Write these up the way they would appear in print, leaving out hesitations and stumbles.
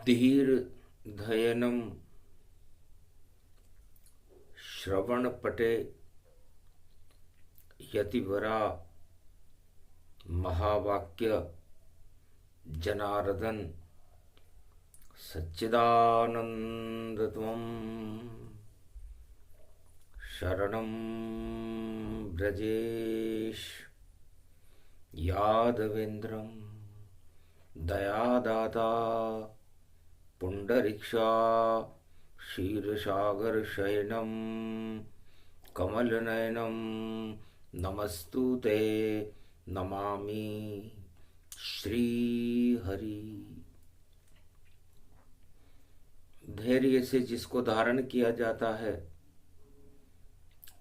धीर धयनम श्रवणपटे यतिवरा महावाक्य जनार्दन सच्चिदानंदत्वं शरणं ब्रजेश यादवेन्द्रं दयादाता पुंडरीक्षा क्षीरसागर शयनम कमलनयनम नमस्तुते नमामि श्रीहरि। धैर्य से जिसको धारण किया जाता है,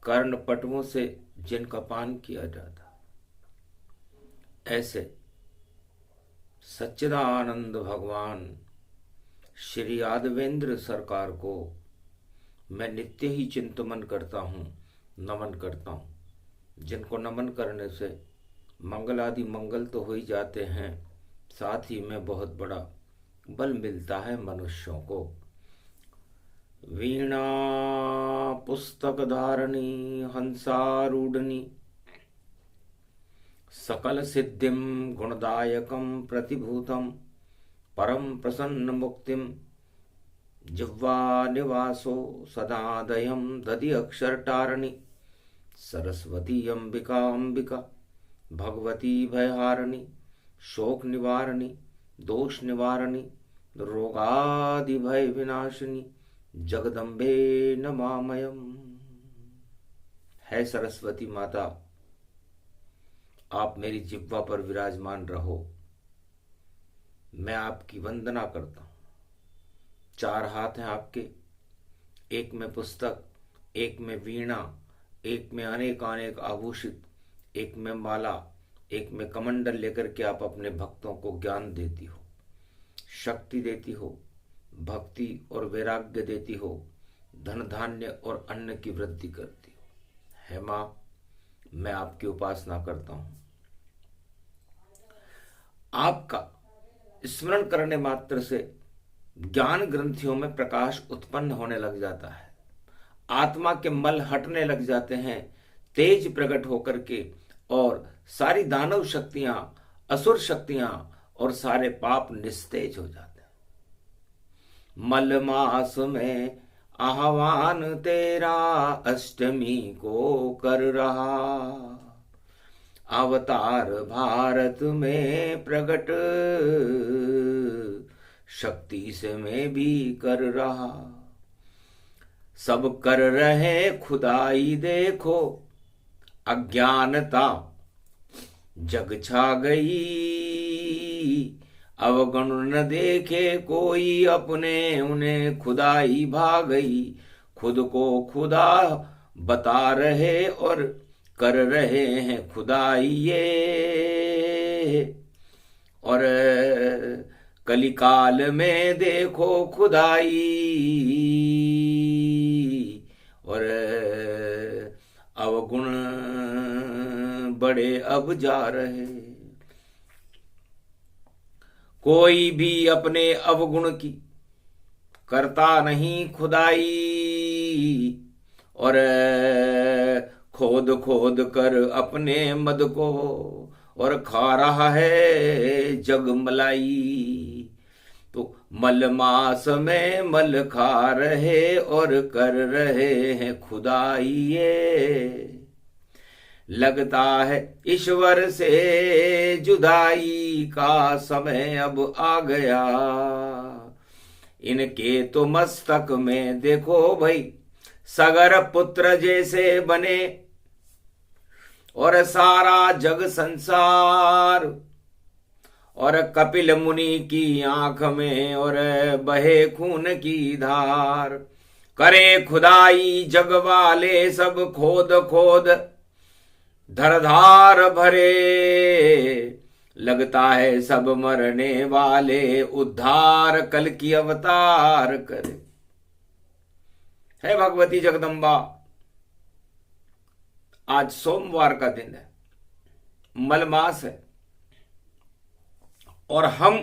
कर्ण पटुओं से जिनका पान किया जाता, ऐसे सच्चिदानंद भगवान श्री यादवेंद्र सरकार को मैं नित्य ही चिंतन करता हूँ, नमन करता हूँ। जिनको नमन करने से मंगल आदि मंगल तो हो ही जाते हैं, साथ ही में बहुत बड़ा बल मिलता है मनुष्यों को। वीणा पुस्तक धारणी हंसारूढ़नी सकल सिद्धिम गुणदायकम प्रतिभूतम परम प्रसन्न मुक्तिम जिह्वा निवासो सदादयम दधि अक्षरटारिणी सरस्वती अंबिका अंबिका भगवती भयहारिणी शोक निवारणी दोष निवारणी रोगादि भय विनाशिनी जगदम्बे नमामयम। है सरस्वती माता, आप मेरी जिह्वा पर विराजमान रहो, मैं आपकी वंदना करता हूँ। चार हाथ हैं आपके, एक में पुस्तक, एक में वीणा, एक में अनेक अनेक आभूषित, एक में माला, एक में कमंडल लेकर के आप अपने भक्तों को ज्ञान देती हो, शक्ति देती हो, भक्ति और वैराग्य देती हो, धन धान्य और अन्न की वृद्धि करती हो। है माँ, मैं आपकी उपासना करता हूँ। आपका स्मरण करने मात्र से ज्ञान ग्रंथियों में प्रकाश उत्पन्न होने लग जाता है, आत्मा के मल हटने लग जाते हैं, तेज प्रकट होकर के, और सारी दानव शक्तियां, असुर शक्तियां और सारे पाप निस्तेज हो जाते हैं। मल मास में आह्वान तेरा अष्टमी को कर रहा, अवतार भारत में प्रकट शक्ति से मैं भी कर रहा। सब कर रहे खुदाई देखो, अज्ञानता जग छा गई, अवगुण न देखे कोई अपने, उन्हें खुदाई भा गई। खुद को खुदा बता रहे और कर रहे हैं खुदाई ये, और कलिकाल में देखो खुदाई, और अवगुण बड़े अब जा रहे। कोई भी अपने अवगुण की करता नहीं खुदाई, और खोद खोद कर अपने मद को और खा रहा है जग मलाई। तो मल मास में मल खा रहे और कर रहे हैं खुदाई ये, लगता है ईश्वर से जुदाई का समय अब आ गया। इनके तो मस्तक में देखो भाई सगर पुत्र जैसे बने, और सारा जग संसार, और कपिल मुनि की आंख में और बहे खून की धार। करे खुदाई जग वाले सब खोद खोद धरधार भरे, लगता है सब मरने वाले उद्धार कल की अवतार करे। है भगवती जगदम्बा, आज सोमवार का दिन है, मलमास है, और हम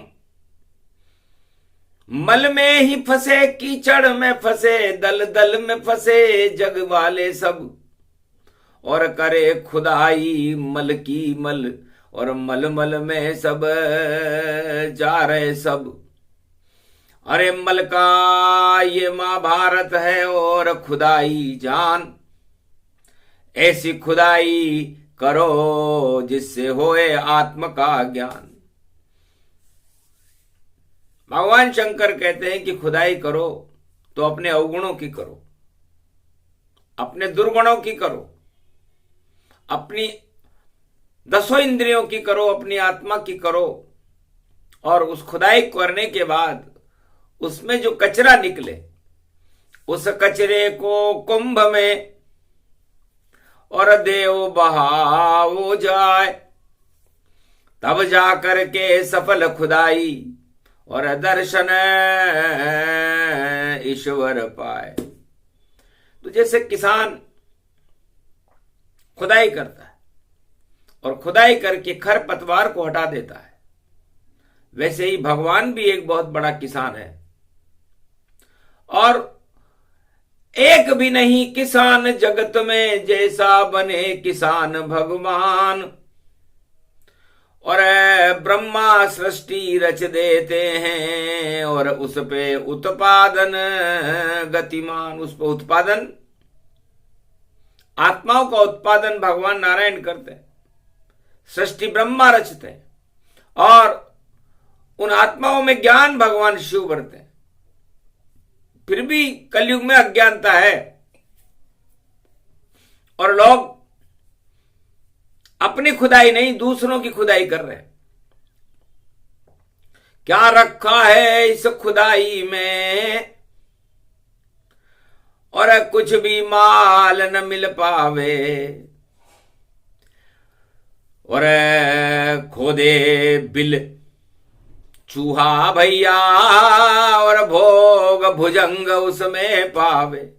मल में ही फंसे, कीचड़ में फंसे, दल दल में फंसे जग वाले सब, और करे खुदाई मल की मल, और मल मल में सब जा रहे सब। अरे मल का ये महाभारत है और खुदाई जान, ऐसी खुदाई करो जिससे होए आत्म का ज्ञान। भगवान शंकर कहते हैं कि खुदाई करो तो अपने अवगुणों की करो, अपने दुर्गुणों की करो, अपनी 10 इंद्रियों की करो, अपनी आत्मा की करो। और उस खुदाई करने के बाद उसमें जो कचरा निकले, उस कचरे को कुंभ में और देव बहाओ जाए, तब जाकर के सफल खुदाई और दर्शन ईश्वर पाए। तो जैसे किसान खुदाई करता है और खुदाई करके खर पतवार को हटा देता है, वैसे ही भगवान भी एक बहुत बड़ा किसान है। और एक भी नहीं किसान जगत में जैसा बने किसान भगवान। और ब्रह्मा सृष्टि रच देते हैं और उस पे उत्पादन गतिमान, उस पे उत्पादन, आत्माओं का उत्पादन भगवान नारायण करते हैं। सृष्टि ब्रह्मा रचते हैं और उन आत्माओं में ज्ञान भगवान शिव भरते हैं। फिर भी कलयुग में अज्ञानता है और लोग अपनी खुदाई नहीं दूसरों की खुदाई कर रहे हैं। क्या रखा है इस खुदाई में, और कुछ भी माल न मिल पावे, और खोदे बिल चूहा भैया और भोग भुजंग उसमें पावे।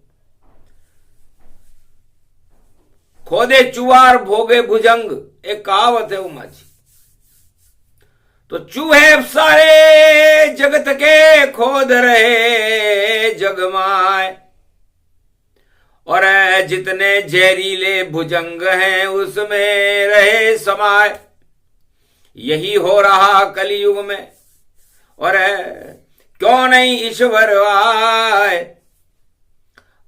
खोदे चूहा और भोगे भुजंग, एक कहावत है उमा जी। तो चूहे सारे जगत के खोद रहे जगमाए, और जितने जहरीले भुजंग हैं उसमें रहे समाए। यही हो रहा कलयुग में, और क्यों नहीं ईश्वर आए।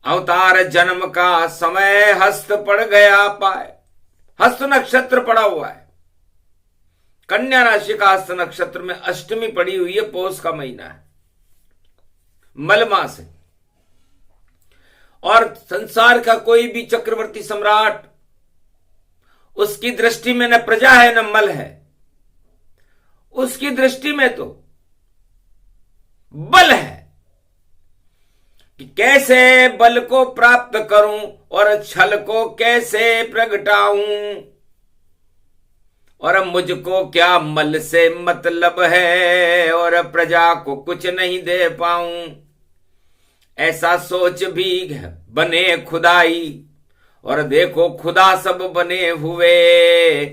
अवतार जन्म का समय हस्त पड़ गया पाए। हस्त नक्षत्र पड़ा हुआ है, कन्या राशि का हस्त नक्षत्र में अष्टमी पड़ी हुई है, पौष का महीना है, मल मास है। और संसार का कोई भी चक्रवर्ती सम्राट, उसकी दृष्टि में न प्रजा है न मल है, उसकी दृष्टि में तो बल है कि कैसे बल को प्राप्त करूं और छल को कैसे प्रगटाऊं, और मुझको क्या मल से मतलब है और प्रजा को कुछ नहीं दे पाऊं। ऐसा सोच भी बने खुदाई, और देखो खुदा सब बने हुए,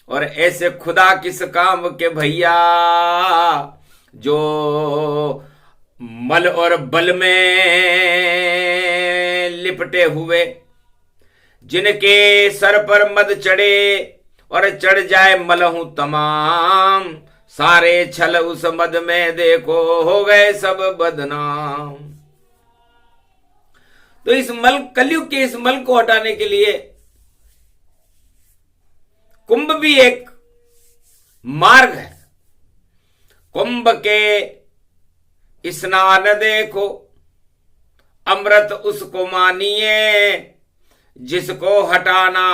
और ऐसे खुदा किस काम के भैया, जो मल और बल में लिपटे हुए, जिनके सर पर मद चढ़े और चढ़ जाए मलहू तमाम, सारे छल उस मद में देखो हो गए सब बदनाम। तो इस मल, कलयुग के इस मल को हटाने के लिए कुंभ भी एक मार्ग है। कुंभ के स्नान देखो, अमृत उसको मानिए, जिसको हटाना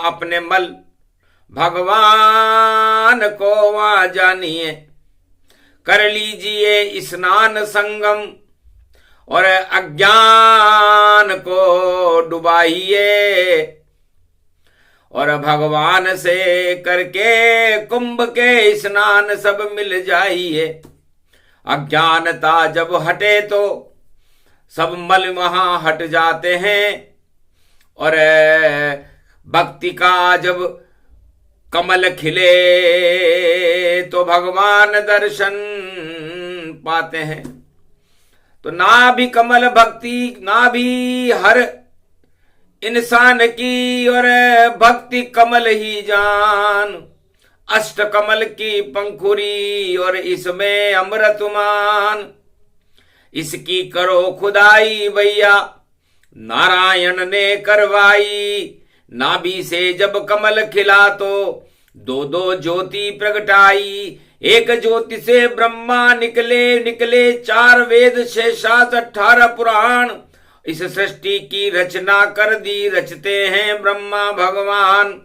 अपने मल, भगवान को वहां जानिए। कर लीजिए स्नान संगम, और अज्ञान को डुबाइए, और भगवान से करके कुंभ के स्नान सब मिल जाइए। अज्ञानता जब हटे तो सब मल वहां हट जाते हैं, और भक्ति का जब कमल खिले तो भगवान दर्शन पाते हैं। तो ना भी कमल भक्ति, ना भी हर इंसान की, और भक्ति कमल ही जान। अष्ट कमल की पंखुरी और इसमें अमृतमान, इसकी करो खुदाई भैया नारायण ने करवाई। नाभि से जब कमल खिला तो दो दो ज्योति प्रगटाई। एक ज्योति से ब्रह्मा निकले 4 वेद 6 शास्त्र 18 पुराण। इस सृष्टि की रचना कर दी, रचते हैं ब्रह्मा भगवान।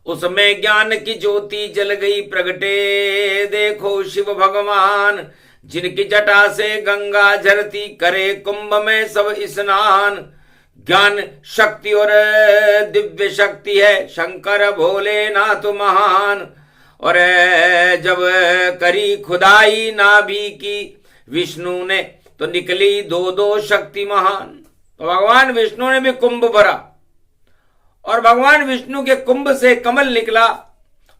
उसमें ज्ञान की ज्योति जल गई प्रगटे, देखो शिव भगवान। जिनकी जटा से गंगा झरती, करे कुंभ में सब स्नान। ज्ञान शक्ति और दिव्य शक्ति है शंकर भोलेनाथ महान। और जब करी खुदाई नाभि की विष्णु ने, तो निकली 2 शक्ति महान। तो भगवान विष्णु ने भी कुंभ भरा, और भगवान विष्णु के कुंभ से कमल निकला,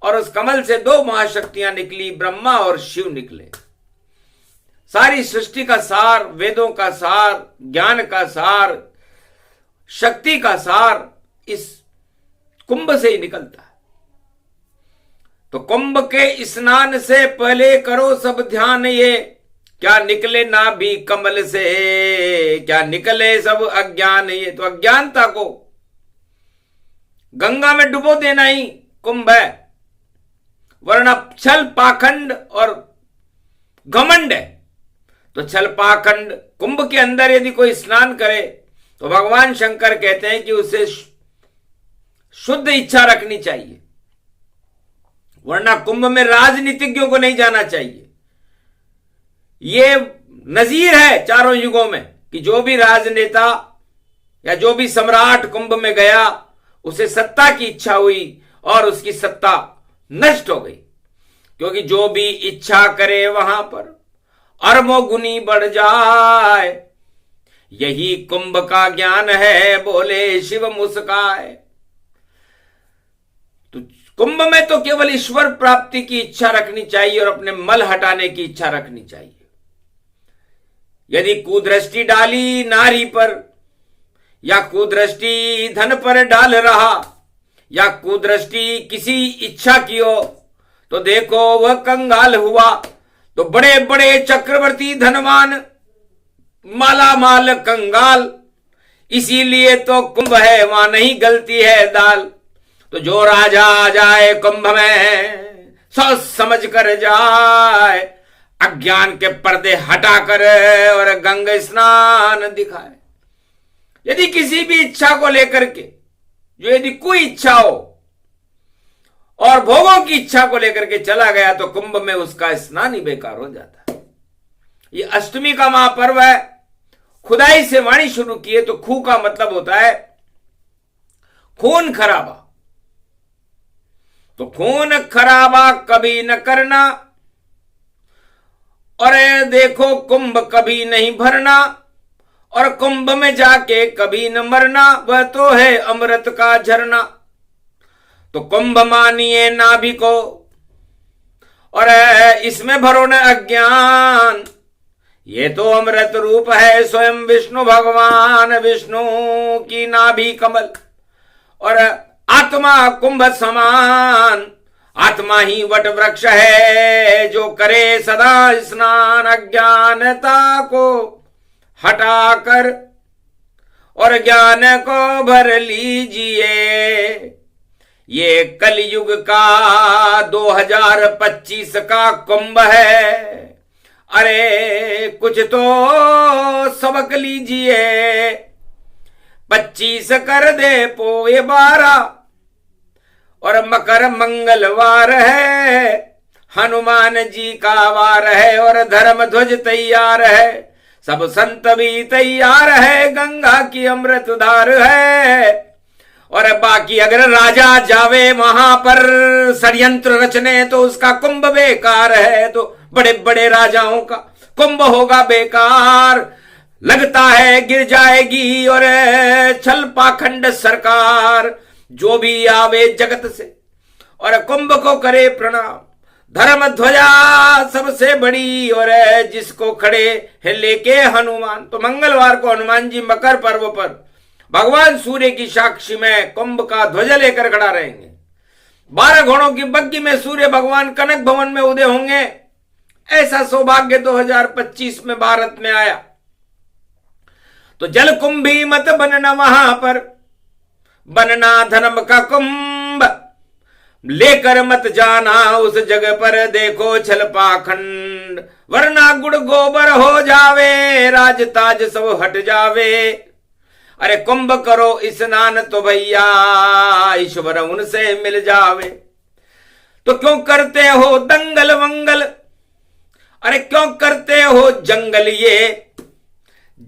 और उस कमल से 2 महाशक्तियां निकली, ब्रह्मा और शिव निकले। सारी सृष्टि का सार, वेदों का सार, ज्ञान का सार, शक्ति का सार इस कुंभ से ही निकलता है। तो कुंभ के स्नान से पहले करो सब ध्यान, ये क्या निकले नाभि कमल से, क्या निकले सब अज्ञान। ये तो अज्ञानता को गंगा में डुबो देना ही कुंभ है, वरना छल पाखंड और घमंड है। तो छल पाखंड कुंभ के अंदर यदि कोई स्नान करे तो भगवान शंकर कहते हैं कि उसे शुद्ध इच्छा रखनी चाहिए, वरना कुंभ में राजनीतिज्ञों को नहीं जाना चाहिए। ये नजीर है चारों युगों में कि जो भी राजनेता या जो भी सम्राट कुंभ में गया, उसे सत्ता की इच्छा हुई और उसकी सत्ता नष्ट हो गई। क्योंकि जो भी इच्छा करे वहां पर अरबों गुनी बढ़ जाए, यही कुंभ का ज्ञान है, बोले शिव मुस्काए। तो कुंभ में तो केवल ईश्वर प्राप्ति की इच्छा रखनी चाहिए और अपने मल हटाने की इच्छा रखनी चाहिए। यदि कुदृष्टि डाली नारी पर, या कुदृष्टि धन पर डाल रहा, या कुदृष्टि किसी इच्छा की हो, तो देखो वह कंगाल हुआ। तो बड़े बड़े चक्रवर्ती धनवान, माला माल कंगाल, इसीलिए तो कुंभ है, वहां नहीं गलती है दाल। तो जो राजा आ जाए कुंभ में, सोच समझ कर जाए, अज्ञान के पर्दे हटाकर और गंगा स्नान दिखाए। यदि किसी भी इच्छा को लेकर के, जो यदि कोई इच्छा हो और भोगों की इच्छा को लेकर के चला गया, तो कुंभ में उसका स्नान ही बेकार हो जाता है। ये अष्टमी का महापर्व है। खुदाई से वाणी शुरू किए तो खू का मतलब होता है खून खराबा। तो खून खराबा कभी न करना, और देखो कुंभ कभी नहीं भरना, और कुंभ में जाके कभी न मरना, वह तो है अमृत का झरना। तो कुंभ मानिए नाभि को, और इसमें भरो न अज्ञान। ये तो अमृत रूप है स्वयं विष्णु भगवान, विष्णु की नाभि कमल। और आत्मा कुंभ समान, आत्मा ही वट वृक्ष है, जो करे सदा स्नान अज्ञानता को हटाकर, और ज्ञान को भर लीजिए। ये कलयुग का 2025 का कुंभ है। अरे कुछ तो सबक लीजिए। 25 कर दे पोए 12, और मकर मंगलवार है, हनुमान जी का वार है, और धर्म ध्वज तैयार है, सब संत भी तैयार है, गंगा की अमृत धार है। और बाकी अगर राजा जावे वहां पर षड्यंत्र रचने, तो उसका कुंभ बेकार है। तो बड़े बड़े राजाओं का कुंभ होगा बेकार, लगता है गिर जाएगी। और छल पाखंड सरकार जो भी आवे जगत से, और कुंभ को करे प्रणाम, धर्म ध्वजा सबसे बड़ी और जिसको खड़े है लेके हनुमान। तो मंगलवार को हनुमान जी मकर पर्व पर भगवान सूर्य की साक्षी में कुंभ का ध्वजा लेकर खड़ा रहेंगे। 12 घोड़ों की बग्गी में सूर्य भगवान कनक भवन में उदय होंगे। ऐसा सौभाग्य 2025 में भारत में आया। तो जल कुंभी मत बनना, वहां पर बनना धर्म का कुंभ, लेकर मत जाना उस जगह पर देखो छल पाखंड, वरना गुड़ गोबर हो जावे, राज ताज सब हट जावे। अरे कुंभ करो स्नान तो भैया ईश्वर उनसे मिल जावे। तो क्यों करते हो दंगल वंगल, अरे क्यों करते हो जंगल, ये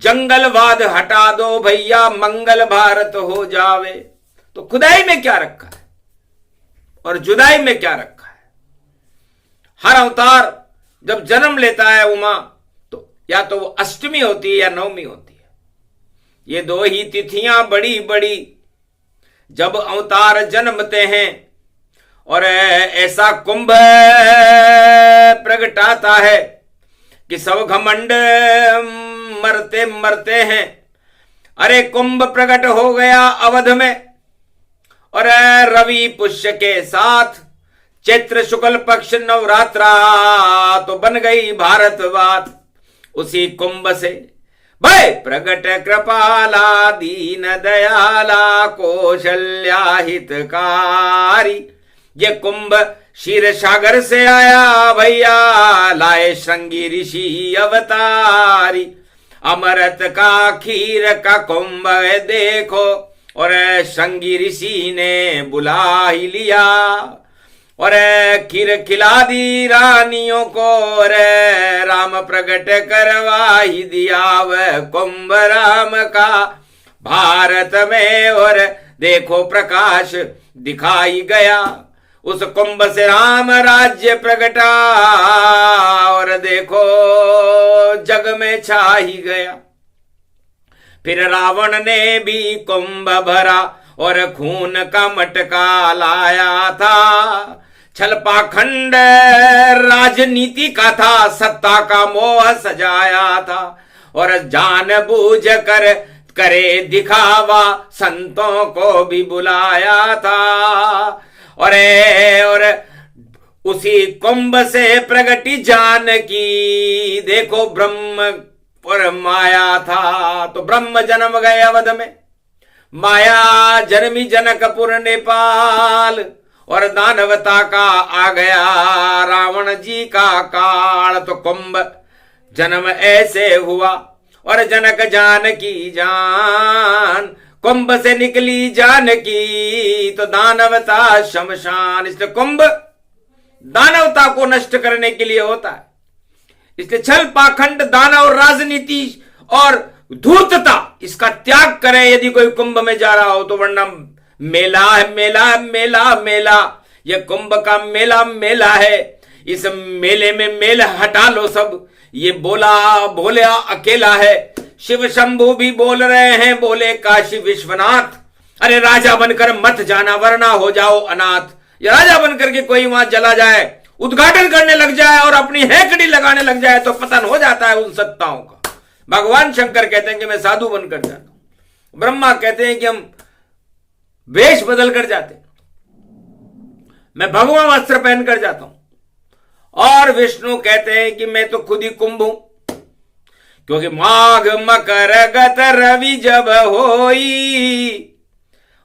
जंगलवाद हटा दो भैया मंगल भारत हो जावे। तो खुदाई में क्या रखा है और जुदाई में क्या रखा है। हर अवतार जब जन्म लेता है उमा, तो या तो वो अष्टमी होती है या नवमी होती है। ये दो ही तिथियां बड़ी बड़ी जब अवतार जन्मते हैं। और ऐसा कुंभ प्रगटाता है कि सब घमंड मरते मरते हैं। अरे कुंभ प्रकट हो गया अवध में, और रवि पुष्य के साथ चैत्र शुक्ल पक्ष नवरात्रा तो बन गई भारत बात। उसी कुंभ से भय प्रगट कृपाला दीन दयाला कौशल्या हितकारी। ये कुंभ क्षीर सागर से आया भैया, लाए श्रृंगी ऋषि अवतारी। अमृत का खीर का कुंभ देखो, और श्रृंगी ऋषि ने बुला ही लिया, और खीर खिला दी रानियों को, रे राम प्रकट करवा ही दिया वह कुंभ राम का भारत में। और देखो प्रकाश दिखाई गया, उस कुंभ से राम राज्य प्रगटा, और देखो जग में छा ही गया। फिर रावण ने भी कुंभ भरा, और खून का मटका लाया था। छल पाखंड राजनीति का था, सत्ता का मोह सजाया था, और जानबूझ कर करे दिखावा, संतों को भी बुलाया था। और उसी कुंभ से प्रगटी जानकी, देखो ब्रह्म और माया था। तो ब्रह्म जन्म गए अवध में, माया जन्मी जनकपुर नेपाल, और दानवता का आ गया रावण जी का काल। तो कुंभ जन्म ऐसे हुआ, और जनक जानकी जान, कुंभ से निकली जानकी, तो दानवता शमशान। इसलिए कुंभ दानवता को नष्ट करने के लिए होता है। इसलिए छल पाखंड दानव राजनीति और धूर्तता इसका त्याग करें यदि कोई कुंभ में जा रहा हो तो, वरना मेला है, मेला मेला मेला, यह कुंभ का मेला मेला है। इस मेले में मेल हटा लो सब। ये बोला अकेला है। शिव शंभु भी बोल रहे हैं, बोले काशी विश्वनाथ, अरे राजा बनकर मत जाना वरना हो जाओ अनाथ। ये राजा बनकर के कोई वहां चला जाए, उद्घाटन करने लग जाए और अपनी हैकड़ी लगाने लग जाए तो पतन हो जाता है उन सत्ताओं का। भगवान शंकर कहते हैं कि मैं साधु बनकर जाता हूं, ब्रह्मा कहते हैं कि हम वेश बदल कर जाते, मैं भगवा वस्त्र पहनकर जाता हूं, और विष्णु कहते हैं कि मैं तो खुद ही कुंभ हूं, क्योंकि माघ मकर गत रवि जब होई,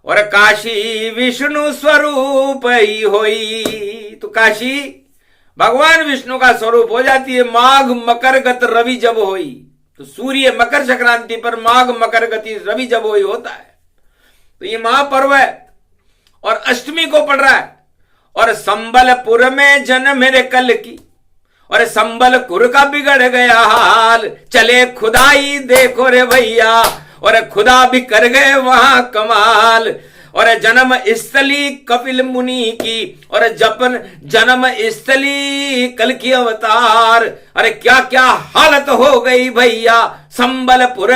और काशी विष्णु स्वरूप ही होई। तो काशी भगवान विष्णु का स्वरूप हो जाती है माघ मकर गत रवि जब होई। तो सूर्य मकर संक्रांति पर माघ मकर गति रवि जब होई होता है। तो ये महापर्व है और अष्टमी को पड़ रहा है। और संबलपुर में जन्म मेरे कल की, और संबलपुर का बिगड़ गया हाल, चले खुदाई देखो रे भैया, और खुदा भी कर गए वहां कमाल। और जन्म स्थली कपिल मुनि की, और जपन जन्म स्थली कल की अवतार। अरे क्या क्या हालत हो गई भैया, संबलपुर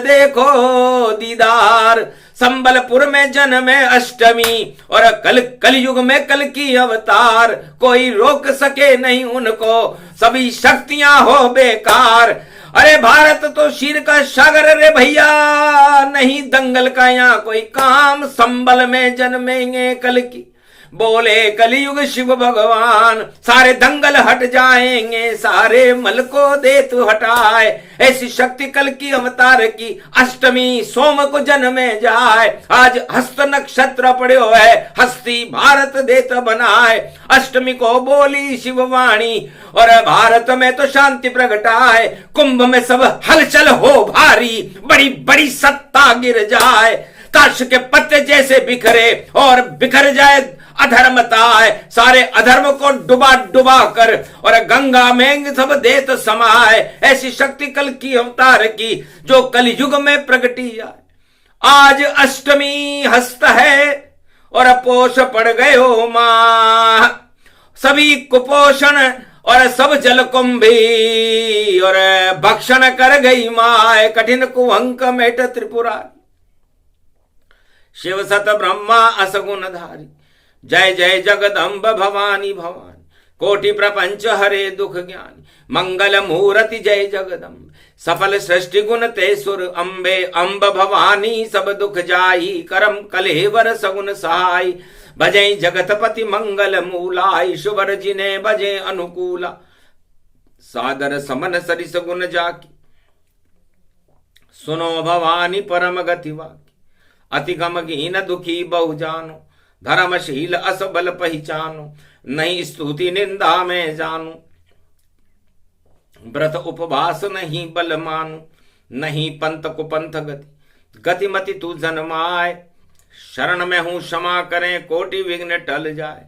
देखो दीदार, संबलपुर में जन्मे अष्टमी और कलयुग में कल की अवतार, कोई रोक सके नहीं उनको, सभी शक्तियां हो बेकार। अरे भारत तो शीर का सागर रे भैया, नहीं दंगल का यहाँ कोई काम, संबल में जन्मेंगे कल की, बोले कलयुग शिव भगवान, सारे दंगल हट जाएंगे, सारे मल को दे तू हटाए, ऐसी शक्ति कल की अवतार की, अष्टमी सोम को जन्मे जाए, आज हस्त नक्षत्र पड़े है, हस्ती भारत देत बनाए, अष्टमी को बोली शिववाणी और भारत में तो शांति प्रगटाए, कुंभ में सब हलचल हो भारी, बड़ी बड़ी सत्ता गिर जाए, ताश के पत्ते जैसे बिखरे और बिखर जाए अधर्मताए, सारे अधर्म को डुबा डुबा कर और गंगा में सब देत समाए, ऐसी शक्ति कल की अवतार की जो कलयुग में प्रगटी आए। आज अष्टमी हस्त है और पोष पड़ गयो मां, सभी कुपोषण और सब जल कुंभी और भक्षण कर गई माए, कठिन कुहंक मेट त्रिपुरारी, शिव सत ब्रह्मा असगुण धारी, जय जय जगदम्ब भवानी भवानी, कोटि प्रपंच हरे दुख ज्ञानी, मंगल मूर्ति जय जगदम्ब, सफल सृष्टि गुण ते सुर अम्बे, अम्ब भवानी सब दुख जाई, करम कलेवर सगुन सहाय, भजई जगतपति मंगल मूलाई, शुभर जिने भजे अनुकूला, सादर समन सरिस गुण जाकी, सुनो भवानी परम गति वाकी, अति गम हीन दुखी बहु जानो, धर्मशील असबल पहचानो, नहीं स्तुति निंदा में जानो, व्रत उपवास नहीं बल मानो, नहीं पंथ को पंथ गति, गतिमति तू जन्माए, शरण में हूं क्षमा करें कोटि विघ्न टल जाए,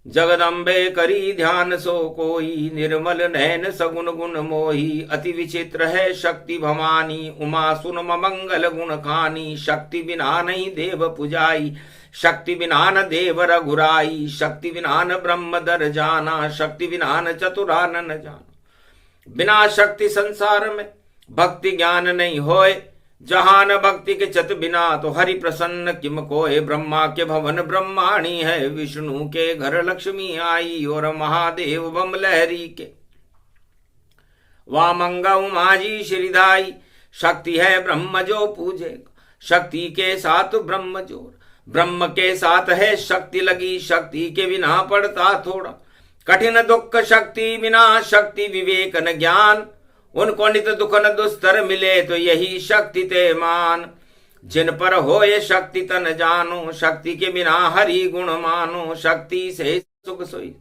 जगदम्बे करी ध्यान सो कोई, निर्मल नैन सगुन गुण मोही, अति विचित्र है शक्ति भवानी, उमा सुन मंगल गुण खानी, शक्ति बिना नहीं देव पुजाई, शक्ति बिना न देव रघुराई, शक्ति बिना न ब्रह्म दर जाना, शक्ति बिना न चतुरान न जाना, बिना शक्ति संसार में भक्ति ज्ञान नहीं होए, जहान भक्ति के चत बिना तो हरि प्रसन्न किम कोय, ब्रह्मा के भवन ब्रह्माणी है, विष्णु के घर लक्ष्मी आई, और महादेव बम लहरी के वामंगा उमा जी श्रीदाई, शक्ति है ब्रह्म जो पूजेगा, शक्ति के साथ ब्रह्म जोड़, ब्रह्म के साथ है शक्ति लगी, शक्ति के बिना पड़ता थोड़ा, कठिन दुख शक्ति बिना शक्ति विवेक न ज्ञान, उनको नित दुख न दुस्तर मिले तो यही शक्ति ते मान, जिन पर हो ये शक्ति तन जानो, शक्ति के बिना हरि गुण मानो, शक्ति से सुख सोई,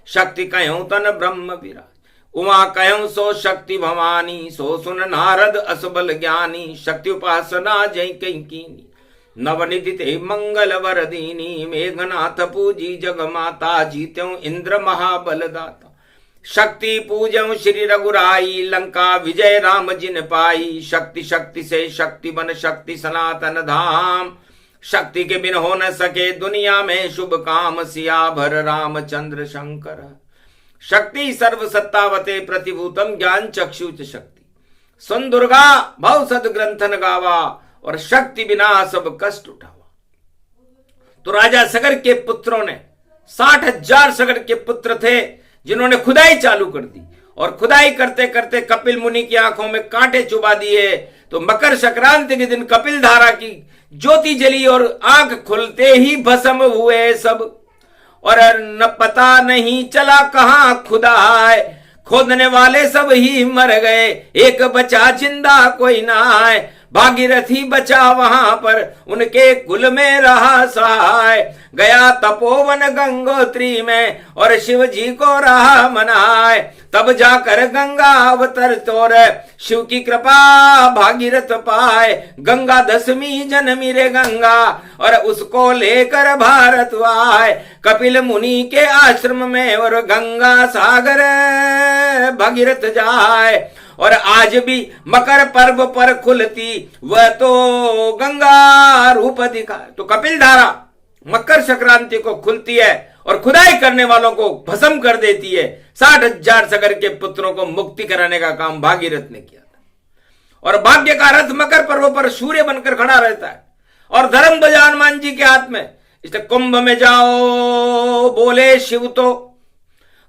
शक्ति कहो तन ब्रह्म विराज, उमा कहो सो शक्ति भवानी, सो सुन नारद असबल ज्ञानी, शक्ति उपासना जय कई कीनी, नवनिधि ते मंगल वरदीनी, मेघनाथ पूजी जग माता, जीत्यों इंद्र महाबल दाता, शक्ति पूजं श्री रघुराई, लंका विजय राम जिन पाई, शक्ति शक्ति से शक्ति बन शक्ति सनातन धाम, शक्ति के बिन हो न सके दुनिया में शुभ काम, सिया भर रामचंद्र शंकर, शक्ति सर्व सत्तावते प्रतिभूतम ज्ञान चक्षुच शक्ति, सुन दुर्गा भव सद ग्रंथन गावा, और शक्ति बिना सब कष्ट उठावा। तो राजा सगर के पुत्रों ने 60,000 सगर के पुत्र थे जिन्होंने खुदाई चालू कर दी, और खुदाई करते करते कपिल मुनि की आंखों में कांटे चुबा दिए, तो मकर संक्रांति के दिन कपिल धारा की ज्योति जली और आंख खुलते ही भस्म हुए सब, और न पता नहीं चला कहां खुदा है, खोदने वाले सब ही मर गए, एक बचा जिंदा कोई ना आए, भागीरथी बचा वहां पर उनके कुल में रहा सहाय, गया तपोवन गंगोत्री में और शिव जी को रहा मनाए, तब जाकर गंगा अवतर तोर शिव की कृपा भागीरथ पाए, गंगा दशमी जन्मी रे गंगा और उसको लेकर भारत आए, कपिल मुनि के आश्रम में और गंगा सागर भागीरथ जाए, और आज भी मकर पर्व पर खुलती वह तो गंगा रूप दिखाए। तो कपिल धारा मकर संक्रांति को खुलती है और खुदाई करने वालों को भस्म कर देती है। 60,000 सगर के पुत्रों को मुक्ति कराने का काम भागीरथ ने किया था। और भाग्य का रथ मकर पर्व पर सूर्य बनकर खड़ा रहता है। और धर्म ध्वजा हनुमान जी के हाथ में। इसलिए कुंभ में जाओ बोले शिव तो,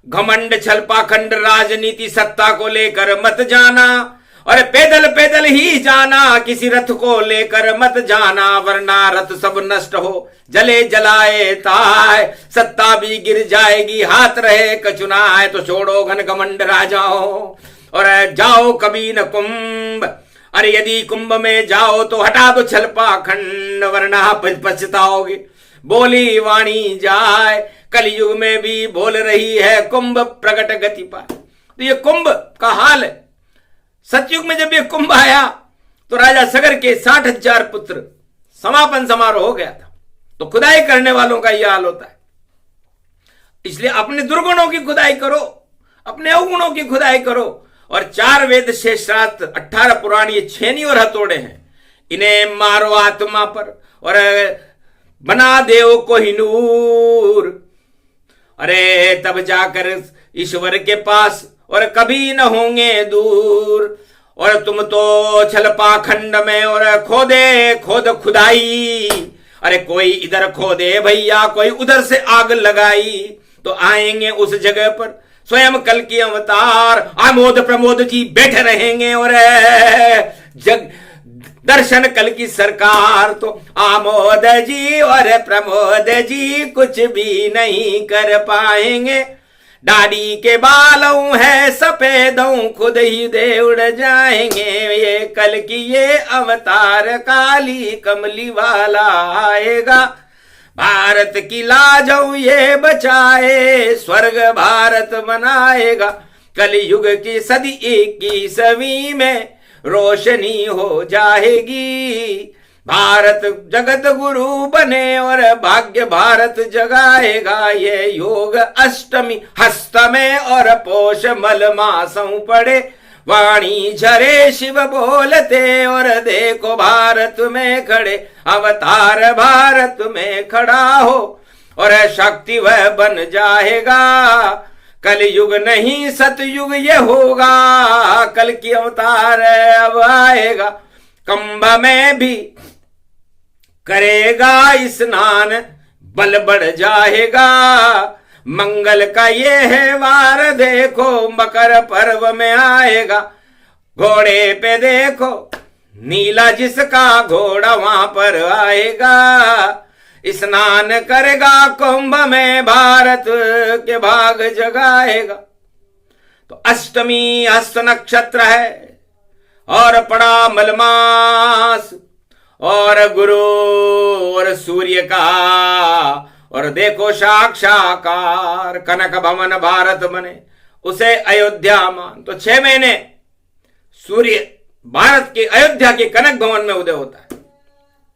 घमंड छल पाखंड राजनीति सत्ता को लेकर मत जाना, और पैदल पैदल ही जाना, किसी रथ को लेकर मत जाना, वरना रथ सब नष्ट हो जले जलाए ताय, सत्ता भी गिर जाएगी हाथ रहे कचुनाए। तो छोड़ो घन घमंड राजाओ और जाओ कभी न कुंभ, अरे यदि कुंभ में जाओ तो हटा दो छल पाखंड, वरना पछताओगे। बोली वाणी जाए, कलयुग में भी बोल रही है कुंभ प्रकट गति पाए। तो ये कुंभ का हाल है। सतयुग में जब ये कुंभ आया तो राजा सगर के 60,000 पुत्र समापन समारोह हो गया था। तो खुदाई करने वालों का यह हाल होता है। इसलिए अपने दुर्गुणों की खुदाई करो, अपने अवगुणों की खुदाई करो। और 4 वेद 6 शास्त्र 18 पुराण ये छेनी और हथौड़े हैं, इन्हें मारो आत्मा पर और बना देव को ही नूर, अरे तब जाकर ईश्वर के पास और कभी न होंगे दूर। और तुम तो छल पाखंड में और खोदे खोद खुदाई, अरे कोई इधर खोदे भैया कोई उधर से आग लगाई। तो आएंगे उस जगह पर स्वयं कल की अवतार, आमोद प्रमोद जी बैठे रहेंगे और जग दर्शन कल की सरकार। तो आमोद जी और प्रमोद जी कुछ भी नहीं कर पाएंगे, दाढ़ी के बालों है सफेदों खुद ही दे उड़ जाएंगे। ये कल की ये अवतार काली कमली वाला आएगा, भारत की लाजों ये बचाए स्वर्ग भारत बनाएगा। कलयुग की सदी 21वीं में रोशनी हो जाएगी, भारत जगत गुरु बने और भाग्य भारत जगाएगा। ये योग अष्टमी हस्त में और पोष मल मासों पड़े, वाणी झरे शिव बोलते और देखो भारत में खड़े, अवतार भारत में खड़ा हो और शक्ति वह बन जाएगा। कलयुग नहीं सतयुग ये होगा, कल की अवतार अब आएगा। कुंभ में भी करेगा स्नान बल बढ़ जाएगा, मंगल का ये है वार देखो मकर पर्व में आएगा। घोड़े पे देखो नीला जिसका घोड़ा वहां पर आएगा, स्नान करेगा कुंभ में भारत के भाग जगाएगा। तो अष्टमी हस्त नक्षत्र है और पड़ा मलमास और गुरु और सूर्य का और देखो साक्षाकार कनक भवन भारत बने उसे अयोध्या मान। तो 6 महीने सूर्य भारत के अयोध्या के कनक भवन में उदय होता है,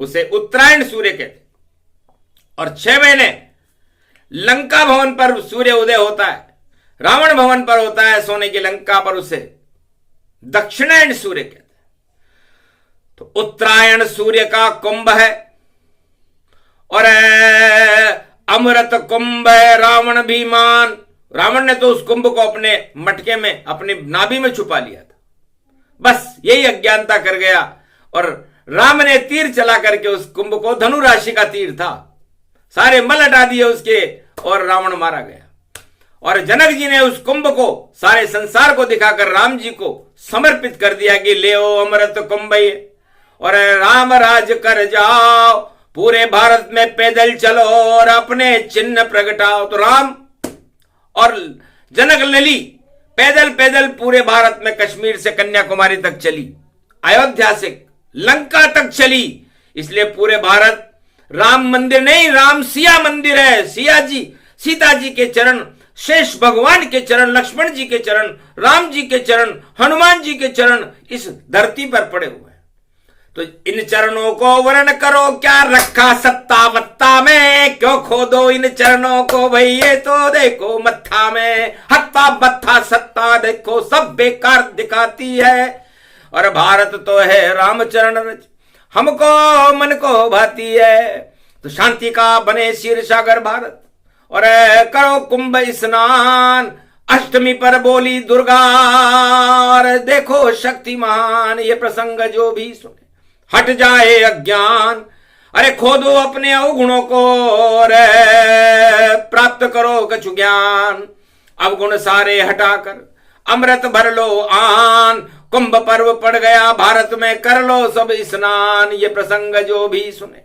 उसे उत्तरायण सूर्य कहते। और 6 महीने लंका भवन पर सूर्य उदय होता है, रावण भवन पर होता है सोने की लंका पर, उसे दक्षिणायन सूर्य कहते हैं। तो उत्तरायण सूर्य का कुंभ है और अमृत कुंभ है रावण भीमान। रावण ने तो उस कुंभ को अपने मटके में अपनी नाभि में छुपा लिया था, बस यही अज्ञानता कर गया। और राम ने तीर चला करके उस कुंभ को, धनु राशि का तीर था, सारे मल हटा दिए उसके और रावण मारा गया। और जनक जी ने उस कुंभ को सारे संसार को दिखाकर राम जी को समर्पित कर दिया कि ले ओ अमृत कुंभ और राम राज कर जाओ, पूरे भारत में पैदल चलो और अपने चिन्ह प्रगटाओ। तो राम और जनक नली पैदल पैदल पूरे भारत में कश्मीर से कन्याकुमारी तक चली, अयोध्या से लंका तक चली। इसलिए पूरे भारत राम मंदिर नहीं, राम सिया मंदिर है। सिया जी, सीता जी के चरण, शेष भगवान के चरण, लक्ष्मण जी के चरण, राम जी के चरण, हनुमान जी के चरण इस धरती पर पड़े हुए हैं। तो इन चरणों को वर्ण करो क्या रखा सत्ता वत्ता में, क्यों खोदो इन चरणों को भैये तो देखो मत्था में, हत्ता बत्था सत्ता देखो सब बेकार दिखाती है। और भारत तो है रामचरण रच, हमको मन को भाती है। तो शांति का बने क्षीर सागर भारत और करो कुंभ स्नान। अष्टमी पर बोली दुर्गा और देखो शक्तिमान, ये प्रसंग जो भी सुने हट जाए अज्ञान। अरे खोदो अपने अवगुणों को रे, प्राप्त करो कछु ज्ञान। अवगुण सारे हटाकर अमृत भर लो आन। कुंभ पर्व पड़ गया भारत में, कर लो सब स्नान। ये प्रसंग जो भी सुने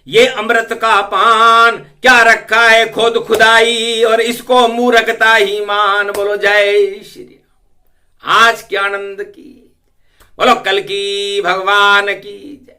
ये अमृत का पान, क्या रखा है खुद खुदाई और इसको मूर्खता ही मान। बोलो जय श्री राम। आज के आनंद की, बोलो कल की भगवान की जय।